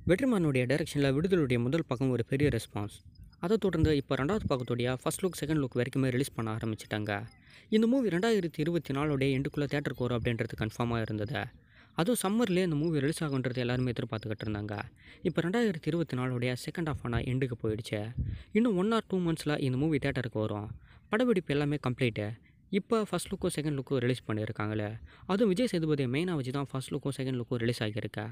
வெற்றிமாறனுடைய டைரக்ஷனில் விடுதலுடைய முதல் பக்கம் ஒரு பெரிய ரெஸ்பான்ஸ். அதை தொடர்ந்து இப்போ 2வது பக்கத்துடைய ஃபர்ஸ்ட் லுக், செகண்ட் லுக் வரைக்குமே ரிலீஸ் பண்ண ஆரம்பிச்சிட்டாங்க. இந்த மூவி 2024 எண்டுக்குள்ளே தேட்டருக்கு வரும் அப்படின்றது கன்ஃபார்மாக இருந்தது. அதுவும் சம்மர்லேயே இந்த மூவி ரிலீஸ் ஆகுன்றது எல்லாருமே எதிர்பார்த்துக்கிட்டு இருந்தாங்க. இப்போ 2024 செகண்ட் ஆஃப் ஆனால் எண்டுக்கு போயிடுச்சு. இன்னும் 1 ஆர் 2 மந்த்ஸில் இந்த மூவி தேட்டருக்கு வரும். படப்பிடிப்பு எல்லாமே கம்ப்ளீட்டு. இப்போ ஃபர்ஸ்ட் லுக்கும் செகண்ட் லுக்கும் ரிலீஸ் பண்ணியிருக்காங்களே, அதுவும் விஜய் சேதுபதியை மெயினாக வச்சு தான் ஃபர்ஸ்ட் லுக்கும் செகண்ட் லுக்கும் ரிலீஸ் ஆகியிருக்கா.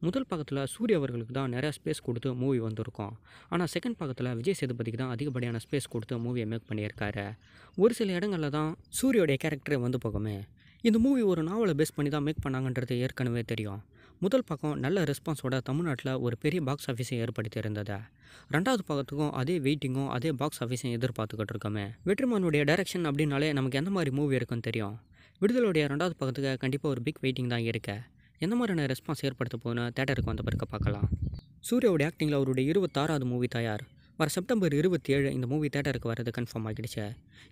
முதல் பக்கத்தில் சூர்யா அவர்களுக்கு தான் நிறையா ஸ்பேஸ் கொடுத்து மூவி வந்திருக்கும். ஆனால் செகண்ட் பக்கத்தில் விஜய் சேதுபதிக்கு தான் அதிகப்படியான ஸ்பேஸ் கொடுத்து மூவியை மேக் பண்ணியிருக்காரு. ஒரு சில இடங்களில் தான் சூர்யாவுடைய கேரக்டரே வந்து போகுமே. இந்த மூவி ஒரு நாவலை பேஸ் பண்ணி தான் மேக் பண்ணாங்கன்றது ஏற்கனவே தெரியும். முதல் பக்கம் நல்ல ரெஸ்பான்ஸோட தமிழ்நாட்டில் ஒரு பெரிய பாக்ஸ் ஆஃபீஸை ஏற்படுத்தி இருந்தது. 2வது பக்கத்துக்கும் அதே வெயிட்டிங்கும் அதே பாக்ஸ் ஆஃபீஸையும் எதிர்பார்த்துக்கிட்டு இருக்கோமே. வெற்றிமாறனுடைய டைரக்ஷன் அப்படின்னாலே நமக்கு எந்த மாதிரி மூவி இருக்குன்னு தெரியும். விடுதலுடைய 2வது பக்கத்துக்கு கண்டிப்பாக ஒரு பிக் வெயிட்டிங் தான் இருக்கு. எந்த மாதிரியான ரெஸ்பான்ஸ் ஏற்படுத்த போகுன்னு தேட்டருக்கு வந்த பிறகு பார்க்கலாம். சூர்யாவுடைய ஆக்டிங்கில் அவருடைய 26வது மூவி தயார். வர செப்டம்பர் 27 இந்த மூவி தேட்டருக்கு வரது கன்ஃபார்ம் ஆகிடுச்சு.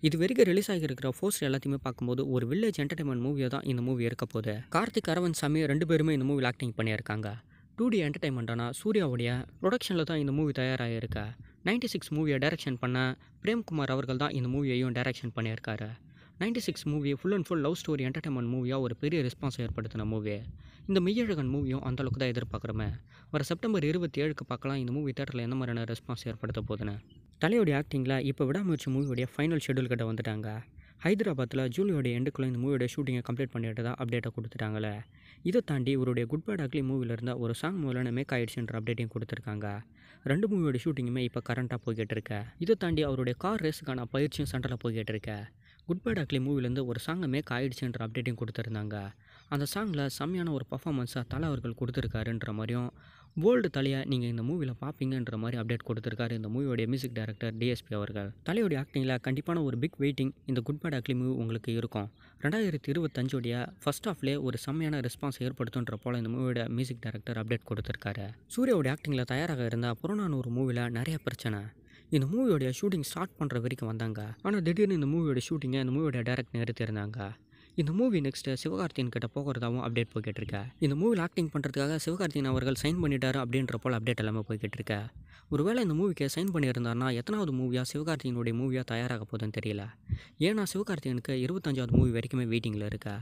இது வரைக்கும் ரிலீஸ் ஆகியிருக்கிற போஸ்டர் எல்லாத்தையுமே பார்க்கும்போது ஒரு வில்லேஜ் என்டர்டைன்மெண்ட் மூவியாக தான் இந்த மூவி இருக்க போகுது. கார்த்திக், அரவிந்த் சாமி 2 பேருமே இந்த மூவியில் ஆக்டிங் பண்ணியிருக்காங்க. 2D என்டர்டைன்மெண்ட்டான சூர்யாவுடைய ப்ரொடக்ஷனில் தான் இந்த மூவி தயாராகிருக்கு. 96 மூவியை டைரக்ஷன் பண்ண பிரேம்குமார் அவர்கள் தான் இந்த மூவியையும் டைரக்ஷன் பண்ணியிருக்காரு. 96 movie full and full love story entertainment மூவியாக ஒரு பெரிய ரெஸ்பான்ஸ் ஏற்படுத்தின மூவி. இந்த மெய்யழகன் மூவியும் அந்தளவுக்கு தான் எதிர்பார்க்குறோமே. வர செப்டம்பர் 27க்கு பார்க்கலாம் இந்த மூவி தேட்டரில் எந்த மாதிரியான ரெஸ்பான்ஸ் ஏற்படுத்த போகுதுன்னு. தலையோடைய ஆக்டிங்கில் இப்போ விடாமுயற்சி மூவியோடைய ஃபைனல் ஷெடியூல் கிட்ட வந்துட்டாங்க. ஹைதராபாத்தில் ஜூலையோடைய எண்டுக்குள்ளே இந்த மூவியோட ஷூட்டிங்கை கம்ப்ளீட் பண்ணிட்டு தான் அப்டேட்டை கொடுத்துட்டாங்களே. இதை தாண்டி இவருடைய குட் பேட் அக்லி மூவியில் இருந்தால் ஒரு சாங் மூலன மேக் ஆயிடுச்சுன்ற அப்டேட்டையும் கொடுத்துருக்காங்க. 2 மூவியோட ஷூட்டிங்குமே இப்போ கரண்ட்டாக போய்கிட்டு இருக்கு. இதை தாண்டி அவருடைய கார் ரேஸுக்கான பயிற்சியும் சண்டலில் போய்கிட்டு இருக்கு. குட் பேட் அக்லி மூவிலேருந்து ஒரு சாங்கை மேக் ஆயிடுச்சுன்ற அப்டேட்டையும் கொடுத்துருந்தாங்க. அந்த சாங்கில் செம்மையான ஒரு பர்ஃபார்மன்ஸாக தலை அவர்கள் கொடுத்துருக்காருன்ற மாதிரியும், போல்டு தலையை நீங்கள் இந்த மூவியில் பார்ப்பீங்கன்ற மாதிரி அப்டேட் கொடுத்துருக்காரு இந்த மூவியோடைய மியூசிக் டைரக்டர் டிஎஸ்பி அவர்கள். தலையோடைய ஆக்டிங்கில் கண்டிப்பான ஒரு பிக் வெயிட்டிங் இந்த குட் பேட் அக்லி மூவி உங்களுக்கு இருக்கும். 2025 ஃபர்ஸ்ட் ஹாஃப்லேயே ஒரு செம்மையான ரெஸ்பான்ஸ் ஏற்படுத்துன்ற போல் இந்த மூவியோட மியூசிக் டைரக்டர் அப்டேட் கொடுத்துருக்காரு. சூர்யாவோட ஆக்டிங்கில் தயாராக இருந்தால் புறநானூறு மூவியில் நிறைய பிரச்சனை. இந்த மூவியோடைய ஷூட்டிங் ஸ்டார்ட் பண்ணுற வரைக்கும் வந்தாங்க. ஆனால் திடீர்னு இந்த மூவியோட ஷூட்டிங்கை இந்த மூவியோட டைரக்ட் நிறுத்தியிருந்தாங்க. இந்த மூவி நெக்ஸ்ட்டு சிவகார்த்திகேயன் கிட்ட போகிறதாவும் அப்டேட் போய்கிட்டு இருக்கா. இந்த மூவியில் ஆக்டிங் பண்ணுறதுக்காக சிவகார்த்திகேயன் அவர்கள் சைன் பண்ணிட்டாரு அப்படின்ற போல் அப்டேட் எல்லாமே போய்கிட்டு இருக்கா. ஒருவேளை இந்த மூவிக்கு சைன் பண்ணியிருந்தாருன்னா எத்தனாவது மூவியாக சிவகார்த்திகேயனுடைய மூவியாக தயாராக போகுதுன்னு தெரியல. ஏன்னா சிவகார்த்திகேயனுக்கு 25வது மூவி வரைக்குமே வெயிட்டிங்கில் இருக்கா.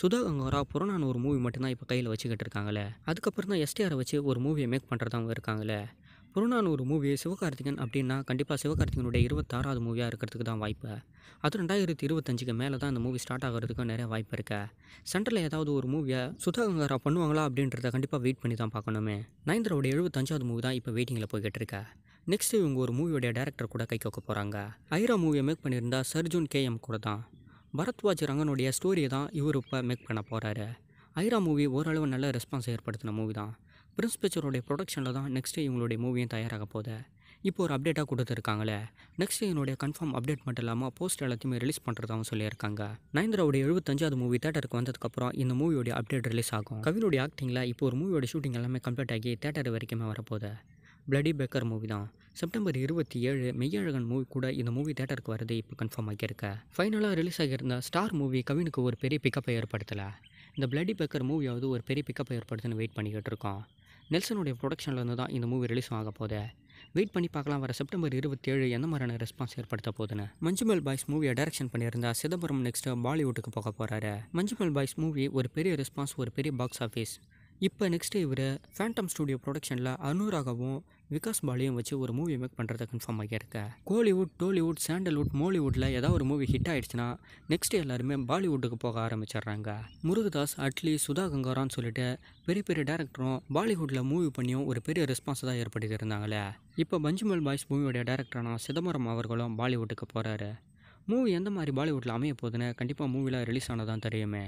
சுதா கங்கோரா புறநானூறு மூவி மட்டும்தான் இப்போ கையில் வச்சுக்கிட்டு இருக்காங்களே. அதுக்கப்புறம் தான் எஸ்டிஆரை வச்சு ஒரு மூவியை மேக் பண்ணுறதாவும் இருக்காங்களே. புறநானூறு மூவி சிவகார்த்திகேயன் அப்படின்னா கண்டிப்பாக சிவகார்த்திகேயனுடைய 26வது மூவியாக இருக்கிறதுக்கு தான் வாய்ப்பு. அது 2025க்கு மேலே தான் இந்த மூவி ஸ்டார்ட் ஆகிறதுக்கும் நிறைய வாய்ப்பு இருக்கு. சென்டரில் ஏதாவது ஒரு மூவியை சுதா கங்கோரா பண்ணுவாங்களா அப்படின்றத கண்டிப்பாக வெயிட் பண்ணி தான் பார்க்கணுமே. நயன்தாராவுடைய 75வது மூவி தான் இப்போ வெயிட்டிங்கில் போய்கிட்டு இருக்கா. நெக்ஸ்ட் இவங்க ஒரு மூவியோடைய டேரக்டர் கூட கை கோக்க போகிறாங்க. ஐரா மூவியை மேக் பண்ணியிருந்தா சர்ஜுன் கேஎம் கூட தான். பரத்வாஜ் ரங்கனுடைய ஸ்டோரியை தான் இவர் இப்போ மேக் பண்ண போகிறாரு. ஐரா மூவி ஓரளவு நல்ல ரெஸ்பான்ஸ் ஏற்படுத்தின மூவி தான். பிரின்ஸ் பிக்சரோடைய ப்ரொடக்ஷனில் தான் நெக்ஸ்ட்டு இவங்களுடைய மூவியும் தயாராக போகுது. இப்போ ஒரு அப்டேட்டாக கொடுத்துருக்காங்களே. நெக்ஸ்ட் என்னுடைய கன்ஃபார்ம் அப்டேட் மட்டும் இல்லாமல் போஸ்டர் எல்லாத்தையுமே ரிலீஸ் பண்ணுறதாகவும் சொல்லியிருக்காங்க. நயன்தாராவுடைய 75வது மூவி தேட்டருக்கு வந்ததுக்கப்புறம் இந்த மூவியோடைய அப்டேட் ரிலீஸ் ஆகும். கவினுடைய ஆக்டிங்கில் இப்போ ஒரு மூவியோட ஷூட்டிங் எல்லாமே கம்ப்ளீட் ஆகி தேட்டர் வரைக்குமே வரப்போகுது. பிளடி பேக்கர் மூவி தான். செப்டம்பர் 27 மெய்யழகன் மூவி கூட இந்த மூவி தேட்டருக்கு வரது இப்போ கன்ஃபார்ம் ஆகியிருக்க. ஃபைனலாக ரிலீஸ் ஆகியிருந்த ஸ்டார் மூவி கவினுக்கு ஒரு பெரிய பிக்கப்பை ஏற்படுத்தலை. இந்த பிளடி பேக்கர் மூவியாவது ஒரு பெரிய பிக்கப்பை ஏற்படுத்துன்னு வெயிட் பண்ணிக்கிட்டு இருக்கோம். நெல்சனுடைய ப்ரொடக்ஷனில் இருந்து தான் இந்த மூவி ரிலீஸ் ஆக போகுது. வெயிட் பண்ணி பார்க்கலாம் வர செப்டம்பர் 27 எந்த மாதிரியான ரெஸ்பான்ஸ் ஏற்படுத்த போகுதுன்னு. மஞ்சுமல் பாய்ஸ் மூவியை டைரக்ஷன் பண்ணியிருந்தா சிதம்பரம் நெக்ஸ்ட்டு பாலிவுட்டுக்கு போக போகிறாரு. மஞ்சுமல் பாய்ஸ் மூவி ஒரு பெரிய ரெஸ்பான்ஸ், ஒரு பெரிய பாக்ஸ் ஆஃபீஸ். இப்போ நெக்ஸ்ட்டு இவர் ஃபேண்டம் ஸ்டுடியோ ப்ரொடக்ஷனில் அனுராகவும் விகாஸ் பாலியும் வச்சு ஒரு மூவி மேக் பண்ணுறதை கன்ஃபார்ம் ஆகியிருக்க. கோலிவுட், டோலிவுட், சாண்டல்வுட், மாலிவுட்டில் ஏதாவது ஒரு மூவி ஹிட் ஆகிடுச்சுன்னா நெக்ஸ்ட்டு எல்லாருமே பாலிவுட்டுக்கு போக ஆரம்பிச்சிடுறாங்க. முருகதாஸ், அட்லி, சுதா கங்காரான்னு சொல்லிட்டு பெரிய பெரிய டேரக்டரும் பாலிவுட்டில் மூவி பண்ணியும் ஒரு பெரிய ரெஸ்பான்ஸ் தான் ஏற்படுத்தி இருந்தாங்களே. இப்போ மஞ்சுமல் பாய்ஸ் மூவியோடைய டேரக்டரான சிதம்பரம் அவர்களும் பாலிவுட்டுக்கு போகிறாரு. மூவி எந்த மாதிரி பாலிவுட்டில் அமைய போகுதுன்னு கண்டிப்பாக மூவியில் ரிலீஸ் ஆனதான் தெரியுமே.